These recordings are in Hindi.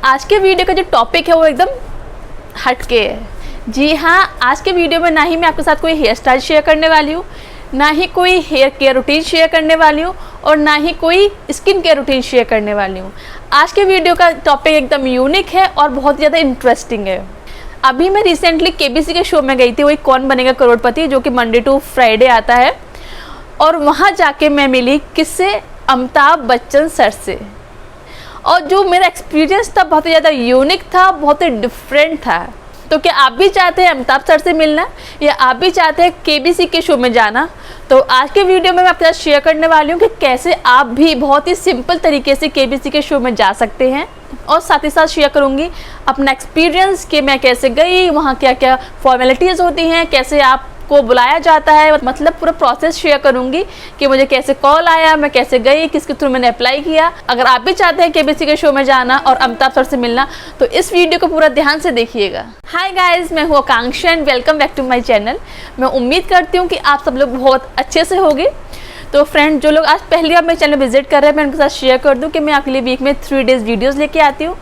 आज के वीडियो का जो टॉपिक है वो एकदम हटके है। जी हाँ, आज के वीडियो में ना ही मैं आपके साथ कोई हेयर स्टाइल शेयर करने वाली हूँ, ना ही कोई हेयर केयर रूटीन शेयर करने वाली हूँ और ना ही कोई स्किन केयर रूटीन शेयर करने वाली हूँ। आज के वीडियो का टॉपिक एकदम यूनिक है और बहुत ज़्यादा इंटरेस्टिंग है। अभी मैं रिसेंटली केबीसी के शो में गई थी, वही कौन बनेगा करोड़पति, जो कि मंडे टू फ्राइडे आता है, और वहाँ जाके मैं मिली किससे, अमिताभ बच्चन सर से। और जो मेरा एक्सपीरियंस था बहुत ही ज़्यादा यूनिक था, बहुत ही डिफरेंट था। तो क्या आप भी चाहते हैं अमिताभ सर से मिलना, या आप भी चाहते हैं केबीसी के शो में जाना? तो आज के वीडियो में मैं आपके साथ शेयर करने वाली हूँ कि कैसे आप भी बहुत ही सिंपल तरीके से केबीसी के शो में जा सकते हैं, और साथ ही साथ शेयर करूँगी अपना एक्सपीरियंस कि मैं कैसे गई, वहाँ क्या क्या फॉर्मेलिटीज़ होती हैं, कैसे आपको बुलाया जाता है, मतलब पूरा प्रोसेस शेयर करूँगी कि मुझे कैसे कॉल आया, मैं कैसे गई, किसके थ्रू मैंने अप्लाई किया। अगर आप भी चाहते हैं केबीसी के शो में जाना और अमिताभ सर से मिलना तो इस वीडियो को पूरा ध्यान से देखिएगा। हाय गाइस, मैं हूँ Akanksha and welcome back to my channel. मैं उम्मीद करती हूँ कि आप सब लोग बहुत अच्छे से होंगे। तो फ्रेंड, जो लोग आज पहली बार मेरे चैनल विजिट कर रहे हैं, मैं उनके साथ शेयर कर दूं कि मैं आपके लिए वीक में 3 डेज़ वीडियोस लेके आती हूं।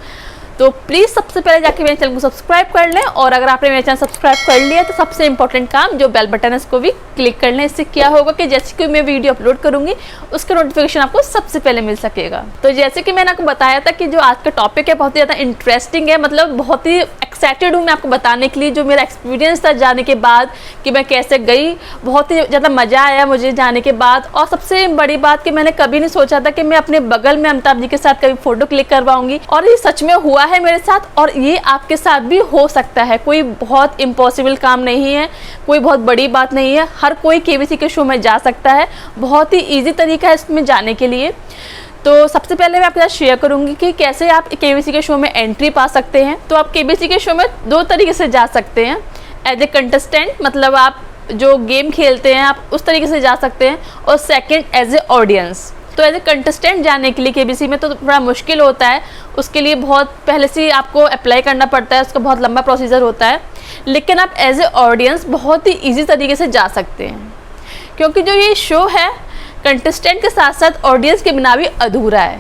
तो प्लीज़ सबसे पहले जाके मेरे चैनल को सब्सक्राइब कर लें, और अगर आपने मेरे चैनल सब्सक्राइब कर लिया तो सबसे इंपॉर्टेंट काम जो बेल बटन है उसको भी क्लिक कर लें। इससे क्या होगा कि जैसे कि मैं वीडियो अपलोड करूँगी उसका नोटिफिकेशन आपको सबसे पहले मिल सकेगा। तो जैसे कि मैंने आपको बताया था कि जो आज का टॉपिक है बहुत ही ज़्यादा इंटरेस्टिंग है, मतलब बहुत ही एक्साइटेड हूँ मैं आपको बताने के लिए। जो मेरा एक्सपीरियंस था जाने के बाद कि मैं कैसे गई, बहुत ही ज़्यादा मज़ा आया मुझे जाने के बाद। और सबसे बड़ी बात कि मैंने कभी नहीं सोचा था कि मैं अपने बगल में अमिताभ जी के साथ कभी फ़ोटो क्लिक करवाऊंगी, और ये सच में हुआ है मेरे साथ, और ये आपके साथ भी हो सकता है। कोई बहुत इम्पॉसिबल काम नहीं है, कोई बहुत बड़ी बात नहीं है, हर कोई केबीसी के शो में जा सकता है। बहुत ही ईजी तरीका है इसमें जाने के लिए। तो सबसे पहले मैं आपके साथ शेयर करूंगी कि कैसे आप केबीसी के शो में एंट्री पा सकते हैं। तो आप केबीसी के शो में 2 तरीके से जा सकते हैं। एज ए कंटेस्टेंट, मतलब आप जो गेम खेलते हैं आप उस तरीके से जा सकते हैं, और सेकंड एज ए ऑडियंस। तो एज ए कंटेस्टेंट जाने के लिए केबीसी में तो थोड़ा मुश्किल होता है, उसके लिए बहुत पहले से आपको अप्लाई करना पड़ता है, उसका बहुत लंबा प्रोसीजर होता है। लेकिन आप एज ए ऑडियंस बहुत ही ईजी तरीके से जा सकते हैं, क्योंकि जो ये शो है कंटेस्टेंट के साथ साथ ऑडियंस के बिना भी अधूरा है।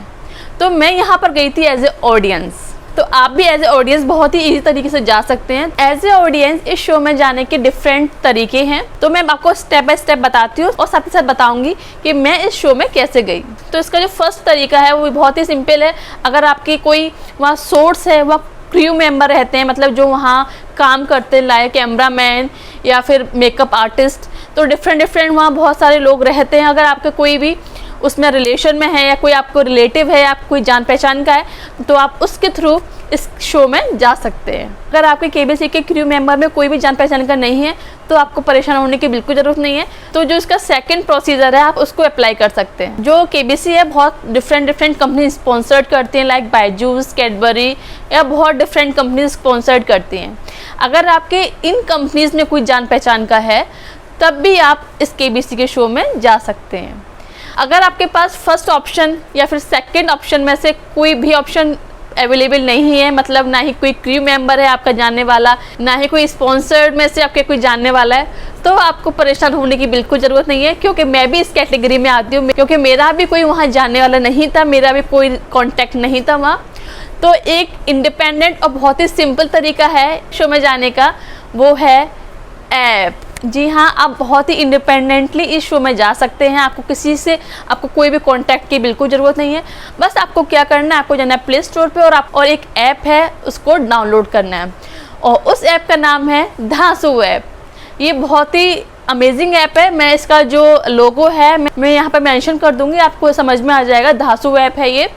तो मैं यहाँ पर गई थी एज ए ऑडियंस, तो आप भी एज ए ऑडियंस बहुत ही इजी तरीके से जा सकते हैं। एज ए ऑडियंस इस शो में जाने के डिफरेंट तरीके हैं, तो मैं आपको स्टेप बाय स्टेप बताती हूँ और साथ ही साथ बताऊंगी कि मैं इस शो में कैसे गई। तो इसका जो फर्स्ट तरीका है वो बहुत ही सिंपल है। अगर आपकी कोई वहाँ सोर्स है, वह क्रू मेंबर रहते हैं, मतलब जो वहाँ काम करते हैं, लाइक कैमरामैन या फिर मेकअप आर्टिस्ट, तो डिफरेंट वहाँ बहुत सारे लोग रहते हैं। अगर आपका कोई भी उसमें रिलेशन में है, या कोई आपको रिलेटिव है, या कोई जान पहचान का है, तो आप उसके थ्रू इस शो में जा सकते हैं। अगर आपके केबीसी के क्रू मेंबर में कोई भी जान पहचान का नहीं है तो आपको परेशान होने की बिल्कुल ज़रूरत नहीं है। तो जो इसका सेकंड प्रोसीजर है आप उसको अप्लाई कर सकते हैं। जो केबीसी है बहुत डिफरेंट कंपनी स्पॉन्सर्ड करती हैं, लाइक बायजूस, कैडबरी, या बहुत डिफरेंट कंपनीज स्पॉन्सर्ड करती हैं। अगर आपके इन कंपनीज में कोई जान पहचान का है तब भी आप इस केबीसी के शो में जा सकते हैं। अगर आपके पास फर्स्ट ऑप्शन या फिर सेकंड ऑप्शन में से कोई भी ऑप्शन अवेलेबल नहीं है, मतलब ना ही कोई क्रू मेंबर है आपका जानने वाला, ना ही कोई स्पॉन्सर्ड में से आपके कोई जानने वाला है, तो आपको परेशान होने की बिल्कुल ज़रूरत नहीं है, क्योंकि मैं भी इस कैटेगरी में आती हूँ। क्योंकि मेरा भी कोई वहाँ जानने वाला नहीं था, मेरा भी कोई कॉन्टैक्ट नहीं था वहाँ। तो एक इंडिपेंडेंट और बहुत ही सिंपल तरीका है शो में जाने का, वो है ऐप। जी हाँ, आप बहुत ही इंडिपेंडेंटली इस शो में जा सकते हैं। आपको किसी से, आपको कोई भी कांटेक्ट की बिल्कुल ज़रूरत नहीं है। बस आपको क्या करना है, आपको जाना है प्ले स्टोर पे, और एक ऐप है उसको डाउनलोड करना है, और उस ऐप का नाम है धांसू ऐप। ये बहुत ही अमेजिंग ऐप है। मैं इसका जो लोगो है मैं यहाँ पर मेंशन कर दूँगी, आपको समझ में आ जाएगा। धांसू ऐप है ये।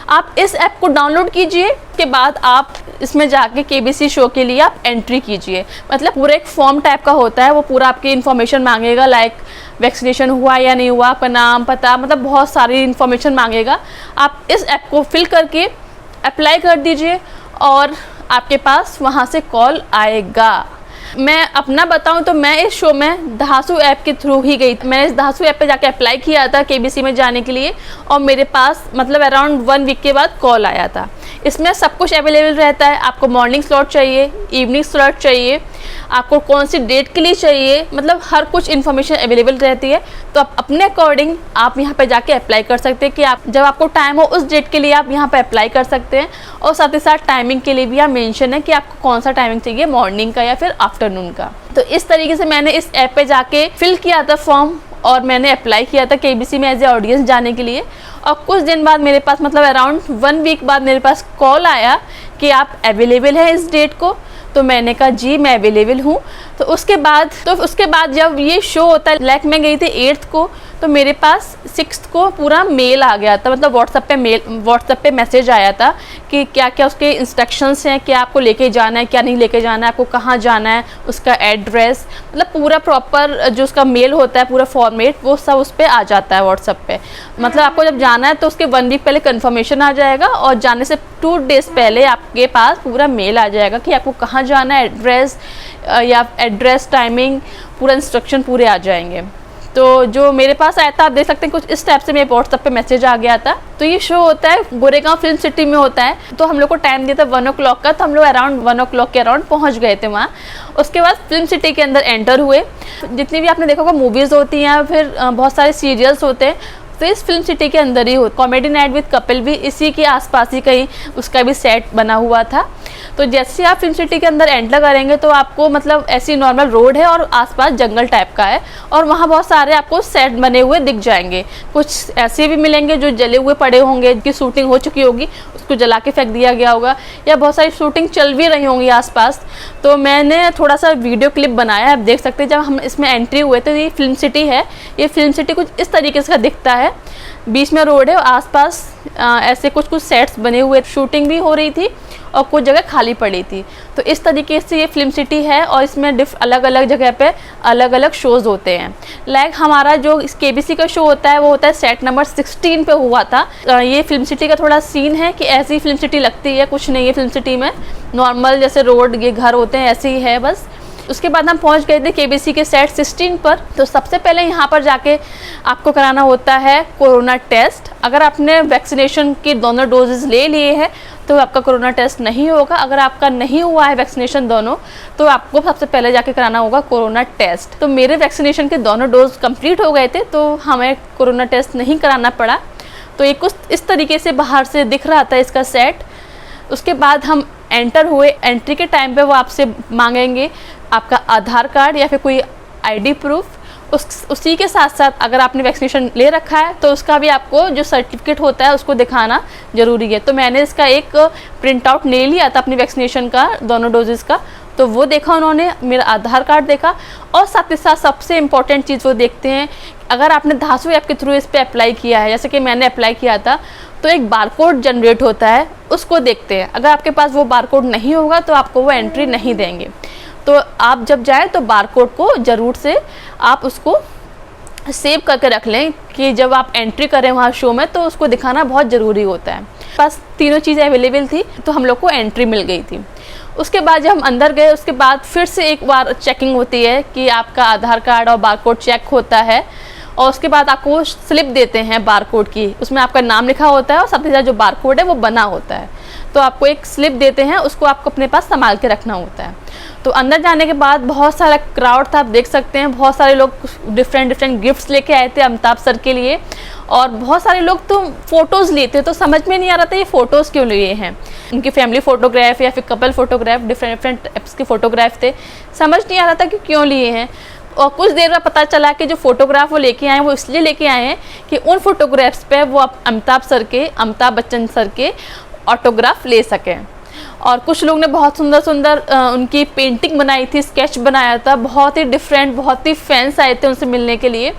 आप इस ऐप को डाउनलोड कीजिए, के बाद आप इसमें जाके केबीसी शो के लिए आप एंट्री कीजिए। मतलब पूरा एक फॉर्म टाइप का होता है, वो पूरा आपकी इन्फॉर्मेशन मांगेगा, लाइक वैक्सीनेशन हुआ या नहीं हुआ, आपका नाम, पता, मतलब बहुत सारी इन्फॉर्मेशन मांगेगा। आप इस ऐप को फिल करके अप्लाई कर दीजिए और आपके पास वहाँ से कॉल आएगा। मैं अपना बताऊं तो मैं इस शो में धांसू ऐप के थ्रू ही गई। मैंने इस धांसू ऐप पे जाके अप्लाई किया था केबीसी में जाने के लिए, और मेरे पास मतलब अराउंड 1 वीक के बाद कॉल आया था। इसमें सब कुछ अवेलेबल रहता है। आपको मॉर्निंग स्लॉट चाहिए, इवनिंग स्लॉट चाहिए, आपको कौन सी डेट के लिए चाहिए, मतलब हर कुछ इन्फॉर्मेशन अवेलेबल रहती है। तो आप अपने अकॉर्डिंग आप यहाँ पे जाके अप्लाई कर सकते हैं कि आप जब आपको टाइम हो उस डेट के लिए आप यहाँ पे अप्लाई कर सकते हैं। और साथ ही साथ टाइमिंग के लिए भी यहाँ मेंशन है कि आपको कौन सा टाइमिंग चाहिए, मॉर्निंग का या फिर आफ्टरनून का। तो इस तरीके से मैंने इस ऐप पे जाके फिल किया था फॉर्म और मैंने अप्लाई किया था KBC में एज ए ऑडियंस जाने के लिए। और कुछ दिन बाद मेरे पास, मतलब अराउंड 1 वीक बाद मेरे पास कॉल आया कि आप अवेलेबल हैं इस डेट को। तो मैंने कहा जी मैं अवेलेबल हूँ। तो उसके बाद जब ये शो होता है, लाइक मैं गई थी 8th को, तो मेरे पास 6th को पूरा मेल आ गया था, मतलब व्हाट्सएप पे मैसेज आया था कि क्या क्या उसके इंस्ट्रक्शंस हैं, क्या आपको लेके जाना है, क्या नहीं लेके जाना है, आपको कहाँ जाना है, उसका एड्रेस, मतलब पूरा प्रॉपर जो उसका मेल होता है पूरा फॉर्मेट, वो सब उस पर आ जाता है व्हाट्सएप पे। मतलब आपको जब जाना है तो उसके 1 वीक पहले कन्फर्मेशन आ जाएगा और जाने से 2 डेज़ पहले आपके पास पूरा मेल आ जाएगा कि आपको कहाँ जाना है, एड्रेस, टाइमिंग, पूरा इंस्ट्रक्शन पूरे आ जाएंगे। तो जो मेरे पास आया था, आप देख सकते हैं कुछ इस टाइप से मेरे व्हाट्सएप पे मैसेज आ गया था। तो ये शो होता है गोरेगांव फिल्म सिटी में होता है। तो हम लोग को टाइम दिया था 1 o'clock का, तो हम लोग अराउंड 1 o'clock के अराउंड पहुंच गए थे वहाँ। उसके बाद फिल्म सिटी के अंदर एंटर हुए। जितनी भी आपने देखा होगा मूवीज़ होती हैं, फिर बहुत सारे सीरियल्स होते हैं, तो इस फिल्म सिटी के अंदर ही हो। कॉमेडी नाइट विद कपिल भी इसी के आसपास ही कहीं उसका भी सेट बना हुआ था। तो जैसे आप फिल्म सिटी के अंदर एंटर करेंगे तो आपको, मतलब ऐसी नॉर्मल रोड है और आसपास जंगल टाइप का है और वहाँ बहुत सारे आपको सेट बने हुए दिख जाएंगे। कुछ ऐसे भी मिलेंगे जो जले हुए पड़े होंगे, जिनकी शूटिंग हो चुकी होगी, उसको जला के फेंक दिया गया होगा, या बहुत सारी शूटिंग चल भी रही होंगी आसपास। तो मैंने थोड़ा सा वीडियो क्लिप बनाया है, आप देख सकते हैं। जब हम इसमें एंट्री हुए तो ये फिल्म सिटी है, ये फिल्म सिटी कुछ इस तरीके से दिखता है। बीच में रोड है और आसपास ऐसे कुछ सेट्स बने हुए, शूटिंग भी हो रही थी और कुछ जगह खाली पड़ी थी। तो इस तरीके से ये फिल्म सिटी है और इसमें अलग अलग जगह पे अलग अलग शोज़ होते हैं। लाइक हमारा जो इस KBC का शो होता है वो होता है सेट नंबर 16 पे हुआ था। ये फिल्म सिटी का थोड़ा सीन है कि ऐसी फिल्म सिटी लगती है, कुछ नहीं है फिल्म सिटी में, नॉर्मल जैसे रोड ये घर होते हैं ऐसे ही है बस। उसके बाद हम पहुंच गए थे KBC के सेट 16 पर। तो सबसे पहले यहाँ पर जाके आपको कराना होता है कोरोना टेस्ट। अगर आपने वैक्सीनेशन की दोनों डोजेज़ ले लिए हैं तो आपका कोरोना टेस्ट नहीं होगा। अगर आपका नहीं हुआ है वैक्सीनेशन दोनों, तो आपको सबसे पहले जाके कराना होगा कोरोना टेस्ट। तो मेरे वैक्सीनेशन के दोनों डोज कंप्लीट हो गए थे तो हमें कोरोना टेस्ट नहीं कराना पड़ा। तो ये कुछ इस तरीके से बाहर से दिख रहा था इसका सेट। उसके बाद हम एंटर हुए। एंट्री के टाइम पे वो आपसे मांगेंगे आपका आधार कार्ड या फिर कोई ID प्रूफ। उसी के साथ साथ अगर आपने वैक्सीनेशन ले रखा है तो उसका भी आपको जो सर्टिफिकेट होता है उसको दिखाना ज़रूरी है। तो मैंने इसका एक प्रिंट आउट ले लिया था अपनी वैक्सीनेशन का, दोनों डोजेज़ का। तो वो देखा उन्होंने, मेरा आधार कार्ड देखा और साथ ही साथ सबसे इम्पॉर्टेंट चीज़ वो देखते हैं, अगर आपने धासु ऐप के थ्रू इस पर अप्लाई किया है, जैसे कि मैंने अप्लाई किया था, तो एक बारकोड जनरेट होता है, उसको देखते हैं। अगर आपके पास वो बारकोड नहीं होगा तो आपको वो एंट्री नहीं देंगे। तो आप जब जाएँ तो बारकोड को ज़रूर से आप उसको सेव करके रख लें कि जब आप एंट्री करें वहाँ शो में तो उसको दिखाना बहुत ज़रूरी होता है। बस तीनों चीज़ें अवेलेबल थी तो हम लोग को एंट्री मिल गई थी। उसके बाद जब हम अंदर गए उसके बाद फिर से एक बार चेकिंग होती है कि आपका आधार कार्ड और बारकोड चेक होता है और उसके बाद आपको स्लिप देते हैं बारकोड की, उसमें आपका नाम लिखा होता है और साथ ही साथ जो बारकोड है वो बना होता है। तो आपको एक स्लिप देते हैं, उसको आपको अपने पास संभाल के रखना होता है। तो अंदर जाने के बाद बहुत सारा क्राउड था, आप देख सकते हैं। बहुत सारे लोग डिफरेंट गिफ्ट्स लेके आए थे अमिताभ सर के लिए और बहुत सारे लोग तो फ़ोटोज़ लिए थे। तो समझ में नहीं आ रहा था ये फ़ोटोज़ क्यों लिए हैं, उनकी फैमिली फ़ोटोग्राफ या फिर कपल फ़ोटोग्राफ, डिफरेंट एप्स के फ़ोटोग्राफ थे। समझ नहीं आ रहा था कि क्यों लिए हैं। और कुछ देर में पता चला कि जो फ़ोटोग्राफ वो लेके आए हैं वो इसलिए लेके आए हैं कि उन फ़ोटोग्राफ्स पे वो अमिताभ बच्चन सर के ऑटोग्राफ ले सकें। और कुछ लोग ने बहुत सुंदर सुंदर उनकी पेंटिंग बनाई थी, स्केच बनाया था, बहुत ही डिफरेंट, बहुत ही फैंस आए थे उनसे मिलने के लिए।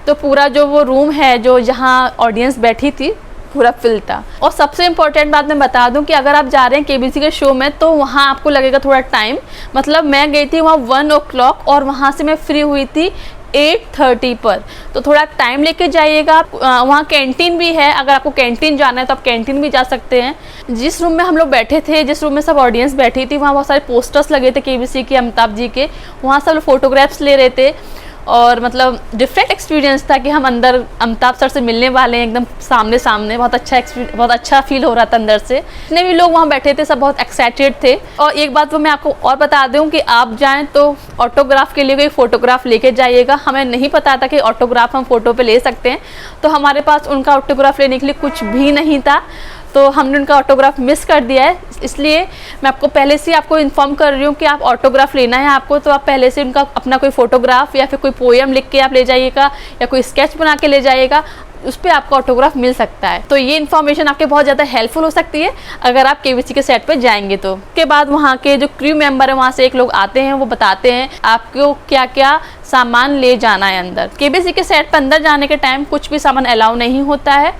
तो पूरा जो वो रूम है जो जहाँ ऑडियंस बैठी थी पूरा फिल था। और सबसे इम्पॉर्टेंट बात मैं बता दूं कि अगर आप जा रहे हैं KBC के शो में तो वहाँ आपको लगेगा थोड़ा टाइम। मतलब मैं गई थी वहाँ 1 o'clock और वहाँ से मैं फ्री हुई थी 8:30 पर। तो थोड़ा टाइम लेके जाइएगा। वहाँ कैंटीन भी है, अगर आपको कैंटीन जाना है तो आप कैंटीन भी जा सकते हैं। जिस रूम में हम लोग बैठे थे, जिस रूम में सब ऑडियंस बैठी थी, वहाँ बहुत सारे पोस्टर्स लगे थे KBC के, अमिताभ जी के, वहाँ सब लोग फोटोग्राफ्स ले रहे थे। और मतलब डिफरेंट एक्सपीरियंस था कि हम अंदर अमिताभ सर से मिलने वाले हैं एकदम सामने सामने। बहुत अच्छा फील हो रहा था अंदर से। जितने भी लोग वहाँ बैठे थे सब बहुत एक्साइटेड थे। और एक बात वो मैं आपको और बता दूँ कि आप जाएँ तो ऑटोग्राफ के लिए कोई फ़ोटोग्राफ लेके जाइएगा। हमें नहीं पता था कि ऑटोग्राफ हम फ़ोटो पे ले सकते हैं, तो हमारे पास उनका ऑटोग्राफ लेने के लिए कुछ भी नहीं था, तो हमने उनका ऑटोग्राफ मिस कर दिया है। इसलिए मैं आपको पहले से आपको इन्फॉर्म कर रही हूँ कि आप ऑटोग्राफ लेना है आपको, तो आप पहले से उनका अपना कोई फ़ोटोग्राफ या फिर कोई पोएम लिख के आप ले जाइएगा या कोई स्केच बना के ले जाइएगा, उस पर आपको ऑटोग्राफ मिल सकता है। तो ये इन्फॉर्मेशन आपके बहुत ज़्यादा हेल्पफुल हो सकती है अगर आप केबीसी के सेट पे जाएंगे तो। उसके बाद वहाँ के जो क्रू मेंबर है वहाँ से एक लोग आते हैं, वो बताते हैं आपको क्या क्या सामान ले जाना है अंदर। केबीसी के सेट पर अंदर जाने के टाइम कुछ भी सामान अलाउ नहीं होता है,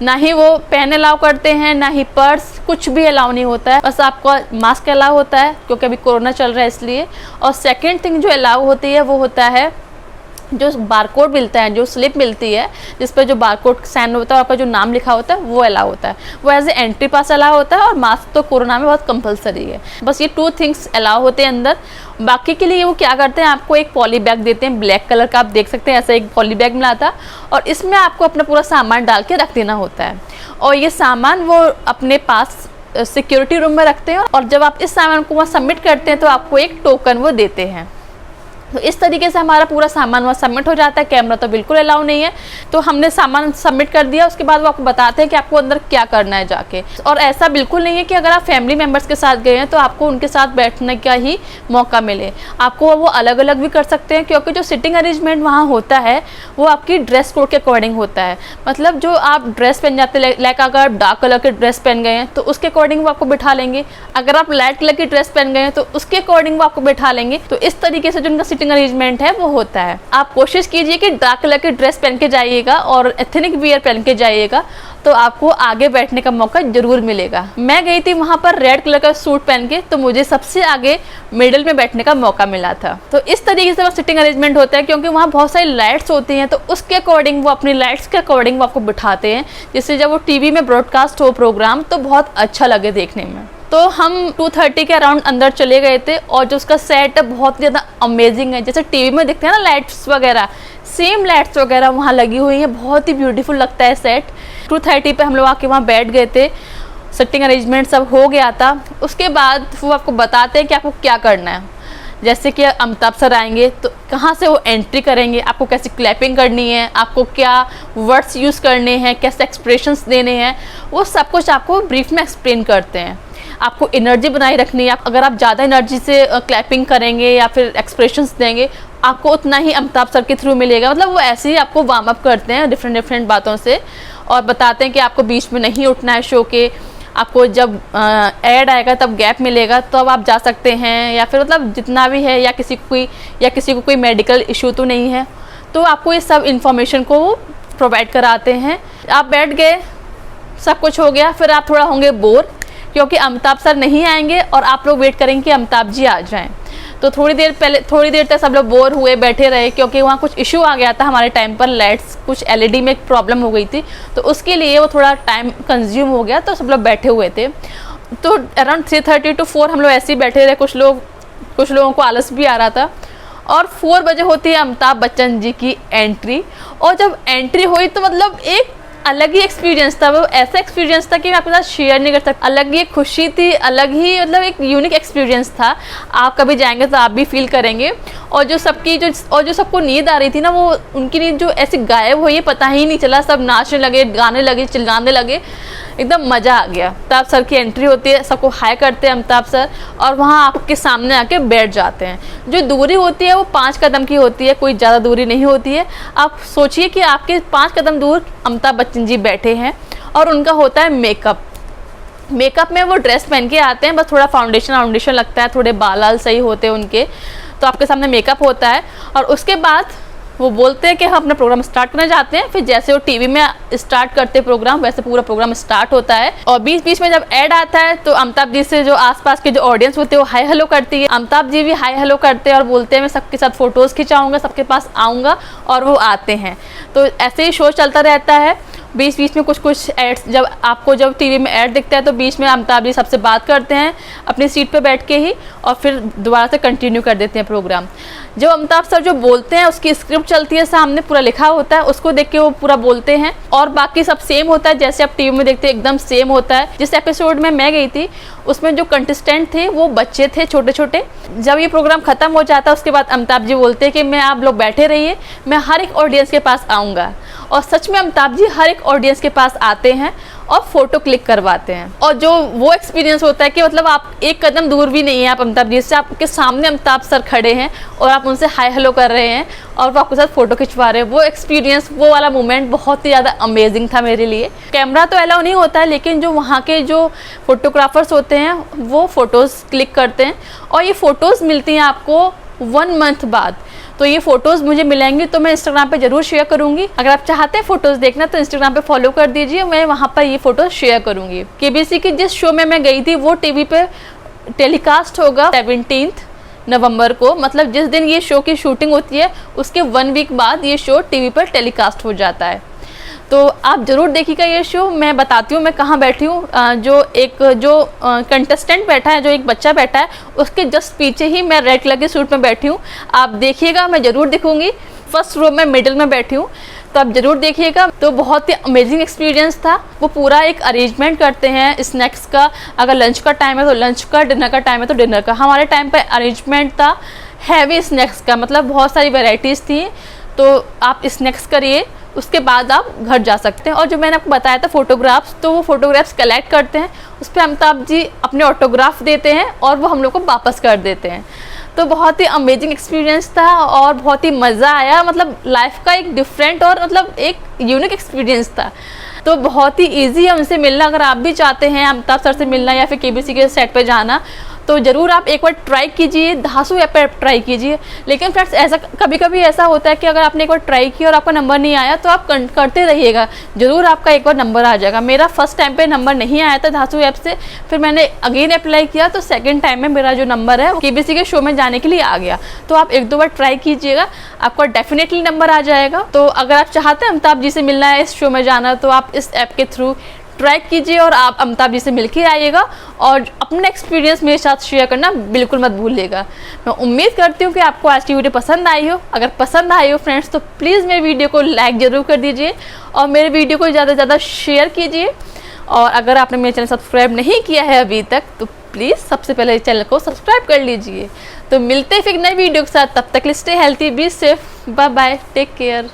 ना ही वो पेन अलाउ करते हैं, ना ही पर्स, कुछ भी अलाउ नहीं होता है। बस आपको मास्क अलाउ होता है क्योंकि अभी कोरोना चल रहा है इसलिए। और सेकंड थिंग जो अलाउ होती है वो होता है जो बारकोड मिलता है, जो स्लिप मिलती है जिस पर जो बारकोड स्कैन होता है और आपका जो नाम लिखा होता है वो अलाउ होता है। वो as a entry pass allow होता है और मास्क तो कोरोना में बहुत कंपलसरी है। बस ये 2 थिंग्स अलाउ होते हैं अंदर। बाकी के लिए वो क्या करते हैं, आपको एक पॉली बैग देते हैं ब्लैक कलर का, आप देख सकते हैं ऐसा एक पॉली बैग मिला था, और इसमें आपको अपना पूरा सामान डाल के रख देना होता है। और ये सामान वो अपने पास सिक्योरिटी रूम में रखते हैं, और जब आप इस सामान को वहाँ सबमिट करते हैं तो आपको एक टोकन वो देते हैं। तो इस तरीके से हमारा पूरा सामान वहाँ सबमिट हो जाता है। कैमरा तो बिल्कुल अलाउ नहीं है। तो हमने सामान सबमिट कर दिया, उसके बाद वो आपको बताते हैं कि आपको अंदर क्या करना है जाके। और ऐसा बिल्कुल नहीं है कि अगर आप फैमिली मेम्बर्स के साथ गए हैं तो आपको उनके साथ बैठने का ही मौका मिले, आपको वो अलग अलग भी कर सकते हैं, क्योंकि जो सिटिंग अरेंजमेंट वहाँ होता है वो आपकी ड्रेस कोड के अकॉर्डिंग होता है। मतलब जो आप ड्रेस पहन जाते हैं, लाइक अगर आप डार्क कलर के ड्रेस पहन गए हैं तो उसके अकॉर्डिंग वो आपको बिठा लेंगे। अगर आप लाइट कलर की ड्रेस पहन गए हैं तो उसके अकॉर्डिंग वो आपको बिठा लेंगे। तो इस तरीके से जो उनका सिटिंग अरेंजमेंट है वो होता है। आप कोशिश कीजिए कि डार्क कलर की ड्रेस पहन के जाइएगा और एथनिक वियर पहन के जाइएगा, तो आपको आगे बैठने का मौका जरूर मिलेगा। मैं गई थी वहाँ पर रेड कलर का सूट पहन के, तो मुझे सबसे आगे मिडिल में बैठने का मौका मिला था। तो इस तरीके से वो सिटिंग अरेंजमेंट होता है, क्योंकि वहाँ बहुत सारी लाइट्स होती हैं, तो उसके अकॉर्डिंग वो अपनी लाइट्स के अकॉर्डिंग वो आपको बिठाते हैं, जिससे जब वो टीवी में ब्रॉडकास्ट हो प्रोग्राम तो बहुत अच्छा लगे देखने में। तो हम 2:30 के अराउंड अंदर चले गए थे, और जो उसका सेट है बहुत ज़्यादा अमेजिंग है। जैसे टीवी में दिखते हैं ना लाइट्स वगैरह, सेम लाइट्स वगैरह वहाँ लगी हुई हैं, बहुत ही ब्यूटीफुल लगता है सेट। 2:30 पे हम लोग आके वहाँ बैठ गए थे, सिटिंग अरेंजमेंट सब हो गया था। उसके बाद वो आपको बताते हैं कि आपको क्या करना है। जैसे कि अमिताभ सर आएंगे तो कहाँ से वो एंट्री करेंगे, आपको कैसे क्लैपिंग करनी है, आपको क्या वर्ड्स यूज़ करने हैं, कैसे एक्सप्रेशंस देने हैं, वो सब कुछ आपको ब्रीफ में एक्सप्लेन करते हैं। आपको एनर्जी बनाए रखनी है। अगर आप ज़्यादा एनर्जी से क्लैपिंग करेंगे या फिर एक्सप्रेशंस देंगे, आपको उतना ही अमिताभ सर के थ्रू मिलेगा। मतलब वो ऐसे ही आपको वार्म अप करते हैं डिफरेंट बातों से, और बताते हैं कि आपको बीच में नहीं उठना है शो के। आपको जब ऐड आएगा तब गैप मिलेगा, तो अब आप जा सकते हैं, या फिर मतलब जितना भी है, या किसी को कोई मेडिकल इशू तो नहीं है, तो आपको ये सब इन्फॉर्मेशन को प्रोवाइड कराते हैं। आप बैठ गए, सब कुछ हो गया, फिर आप थोड़ा होंगे बोर, क्योंकि अमिताभ सर नहीं आएंगे और आप लोग वेट करेंगे कि अमिताभ जी आ जाएं। तो थोड़ी देर तक सब लोग बोर हुए, बैठे रहे, क्योंकि वहाँ कुछ इशू आ गया था हमारे टाइम पर। लाइट्स कुछ LED में एक प्रॉब्लम हो गई थी, तो उसके लिए वो थोड़ा टाइम कंज्यूम हो गया, तो सब लोग बैठे हुए थे। तो अराउंड 3:30 to 4 हम लोग ऐसे ही बैठे रहे। कुछ लोगों को आलस भी आ रहा था। और 4 बजे होती है अमिताभ बच्चन जी की एंट्री, और जब एंट्री हुई तो मतलब एक अलग ही एक्सपीरियंस था। वो ऐसा एक्सपीरियंस था कि मैं आपके साथ शेयर नहीं कर सकती। अलग ही खुशी थी, अलग ही मतलब एक यूनिक एक्सपीरियंस था। आप कभी जाएंगे तो आप भी फील करेंगे। और जो सबको नींद आ रही थी ना, वो उनकी नींद जो ऐसे गायब हुई है पता ही नहीं चला। सब नाचने लगे, गाने लगे, चिल्लाने लगे, एकदम मज़ा आ गया। अमिताभ सर की एंट्री होती है, सबको हाई करते हैं अमिताभ सर, और वहाँ आपके सामने आके बैठ जाते हैं। जो दूरी होती है वो 5 कदम की होती है, कोई ज़्यादा दूरी नहीं होती है। आप सोचिए कि आपके 5 कदम दूर अमिताभ बच्चन जी बैठे हैं, और उनका होता है मेकअप में वो ड्रेस पहन के आते हैं, बस थोड़ा फाउंडेशन लगता है, थोड़े बाल सही होते हैं उनके, तो आपके सामने मेकअप होता है। और उसके बाद वो बोलते हैं कि हम अपना प्रोग्राम स्टार्ट करना चाहते हैं। फिर जैसे वो टीवी में स्टार्ट करते हैं प्रोग्राम, वैसे पूरा प्रोग्राम स्टार्ट होता है। और बीच में जब ऐड आता है तो अमिताभ जी से जो आसपास के जो ऑडियंस होते हैं वो हाई हेलो करती है। अमिताभ जी भी हाई हेलो करते हैं और बोलते हैं मैं सबके साथ फ़ोटोज़ खिंचाऊँगा, सबके पास आऊँगा, और वो आते हैं। तो ऐसे ही शो चलता रहता है। बीच बीच में कुछ एड्स, जब टीवी में ऐड दिखता है तो बीच में अमिताभ जी सबसे बात करते हैं अपनी सीट पे बैठ के ही, और फिर दोबारा से कंटिन्यू कर देते हैं प्रोग्राम। जब अमिताभ सर जो बोलते हैं उसकी स्क्रिप्ट चलती है, सामने पूरा लिखा होता है, उसको देख के वो पूरा बोलते हैं, और बाकी सब सेम होता है जैसे आप टीवी में देखते हैं, एकदम सेम होता है। जिस एपिसोड में मैं गई थी उसमें जो कंटेस्टेंट थे वो बच्चे थे छोटे छोटे। जब ये प्रोग्राम खत्म हो जाता है उसके बाद अमिताभ जी बोलते हैं कि मैं, आप लोग बैठे रहिए, मैं हर एक ऑडियंस के पास आऊँगा। और सच में अमिताभ जी हर एक ऑडियंस के पास आते हैं और फोटो क्लिक करवाते हैं। और जो वो एक्सपीरियंस होता है कि मतलब आप एक कदम दूर भी नहीं है आप अमिताभ जी से, आपके सामने अमिताभ सर खड़े हैं और आप उनसे हाय हेलो कर रहे हैं और वो आपके साथ फोटो खिंचवा रहे हैं। वो एक्सपीरियंस, वो वाला मोमेंट बहुत ही ज़्यादा अमेजिंग था मेरे लिए। कैमरा तो अलाउ नहीं होता है, लेकिन जो वहाँ के जो फोटोग्राफर्स होते हैं वो फ़ोटोज़ क्लिक करते हैं, और ये फ़ोटोज़ मिलती हैं आपको 1 मंथ बाद। तो ये फ़ोटोज़ मुझे मिलेंगी तो मैं इंस्टाग्राम पे ज़रूर शेयर करूँगी। अगर आप चाहते हैं फ़ोटोज़ देखना तो इंस्टाग्राम पे फॉलो कर दीजिए, मैं वहाँ पर ये फ़ोटोज़ शेयर करूँगी। केबीसी की जिस शो में मैं गई थी वो टीवी पे टेलीकास्ट होगा 17 नवंबर को, मतलब जिस दिन ये शो की शूटिंग होती है उसके 1 वीक बाद ये शो टीवी पर टेलीकास्ट हो जाता है। तो आप ज़रूर देखिएगा ये शो। मैं बताती हूँ मैं कहाँ बैठी हूँ। जो कंटेस्टेंट बैठा है, जो एक बच्चा बैठा है, उसके जस्ट पीछे ही मैं रेड कलर के सूट में बैठी हूँ। आप देखिएगा, मैं ज़रूर दिखूँगी। फर्स्ट रो में मिडिल में बैठी हूँ, तो आप ज़रूर देखिएगा। तो बहुत ही अमेजिंग एक्सपीरियंस था। वो पूरा एक अरेंजमेंट करते हैं स्नैक्स का, अगर लंच का टाइम है तो लंच का, डिनर का टाइम है तो डिनर का। हमारे टाइम पर अरेंजमेंट था हैवी स्नैक्स का, मतलब बहुत सारी वेराइटीज़ थी। तो आप स्नैक्स करिए, उसके बाद आप घर जा सकते हैं। और जो मैंने आपको बताया था फोटोग्राफ्स, तो वो फोटोग्राफ्स कलेक्ट करते हैं, उस पर अमिताभ जी अपने ऑटोग्राफ देते हैं और वो हम लोग को वापस कर देते हैं। तो बहुत ही अमेजिंग एक्सपीरियंस था और बहुत ही मज़ा आया। मतलब लाइफ का एक डिफरेंट और मतलब एक यूनिक एक्सपीरियंस था। तो बहुत ही ईजी है उनसे मिलना। अगर आप भी चाहते हैं अमिताभ सर से मिलना या फिर केबीसी के सेट पे जाना, तो ज़रूर आप एक बार ट्राई कीजिए, धांसू ऐप पर ट्राई कीजिए। लेकिन फ्रेंड्स, ऐसा कभी कभी ऐसा होता है कि अगर आपने एक बार ट्राई किया और आपका नंबर नहीं आया तो आप करते रहिएगा, ज़रूर आपका एक बार नंबर आ जाएगा। मेरा फर्स्ट टाइम पे नंबर नहीं आया था धांसू ऐप से, फिर मैंने अगेन अप्लाई किया तो सेकंड टाइम में मेरा जो नंबर है केबीसी के शो में जाने के लिए आ गया। तो आप 1-2 बार ट्राई कीजिएगा, आपका डेफिनेटली नंबर आ जाएगा। तो अगर आप चाहते हैं अमिताभ जी से मिलना है, इस शो में जाना, तो आप इस ऐप के थ्रू ट्राई कीजिए और आप अमिताभ जी से मिल के आइएगा और अपना एक्सपीरियंस मेरे साथ शेयर करना बिल्कुल मत भूलिएगा। मैं उम्मीद करती हूँ कि आपको आज की वीडियो पसंद आई हो। अगर पसंद आई हो फ्रेंड्स, तो प्लीज़ मेरे वीडियो को लाइक ज़रूर कर दीजिए और मेरे वीडियो को ज़्यादा से ज़्यादा शेयर कीजिए। और अगर आपने मेरे चैनल सब्सक्राइब नहीं किया है अभी तक, तो प्लीज़ सबसे पहले चैनल को सब्सक्राइब कर लीजिए। तो मिलते हैं फिर नई वीडियो के साथ, तब तक stay healthy, be safe, bye bye, take care.